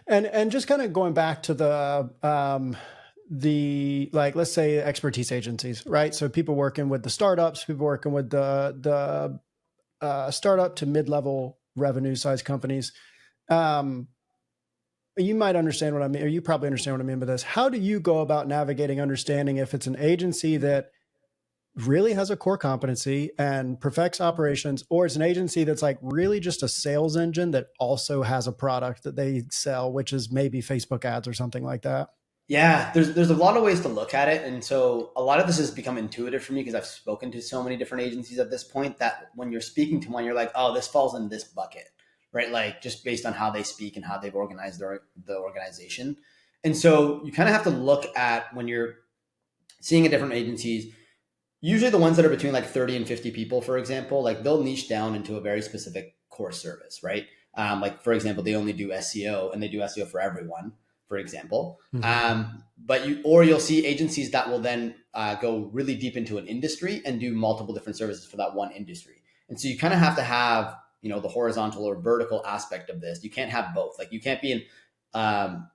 And just kind of going back to the like, let's say expertise agencies, right? So people working with the startups, people working with the startup to mid-level revenue size companies. Um, you might understand what I mean, or you probably understand what I mean by this. How do you go about navigating understanding if it's an agency that really has a core competency and perfects operations, or it's an agency that's like really just a sales engine that also has a product that they sell, which is maybe Facebook ads or something like that? Yeah, there's a lot of ways to look at it, and so a lot of this has become intuitive for me because I've spoken to so many different agencies at this point that when you're speaking to one, you're like, oh, this falls in this bucket, right? Like just based on how they speak and how they've organized the organization, and so you kind of have to look at when you're seeing a different agencies. Usually, the ones that are between like 30 and 50 people, for example, like they'll niche down into a very specific core service, right? Like for example, they only do SEO and they do SEO for everyone, for example. Mm-hmm. You'll see agencies that will then go really deep into an industry and do multiple different services for that one industry. And so you kind of have to have, the horizontal or vertical aspect of this. You can't have both. Like um,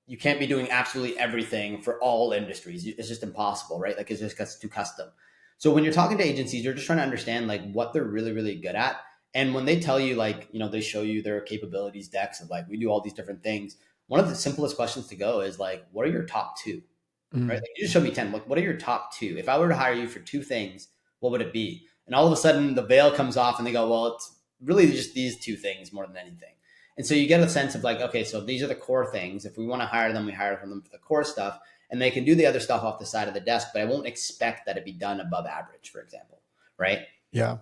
you can't be doing absolutely everything for all industries. It's just impossible, right? Like it just gets too custom. So when you're talking to agencies, you're just trying to understand like what they're really, really good at. And when they tell you like, they show you their capabilities decks of like, we do all these different things. One of the simplest questions to go is like, what are your top two? Right? Mm. Like, you just showed me 10. What are your top two? If I were to hire you for two things, what would it be? And all of a sudden the veil comes off and they go, well, it's really just these two things more than anything. And so you get a sense of like, okay, so these are the core things. If we want to hire them, we hire from them for the core stuff. And they can do the other stuff off the side of the desk, but I won't expect that it be done above average, for example. Right. Yeah.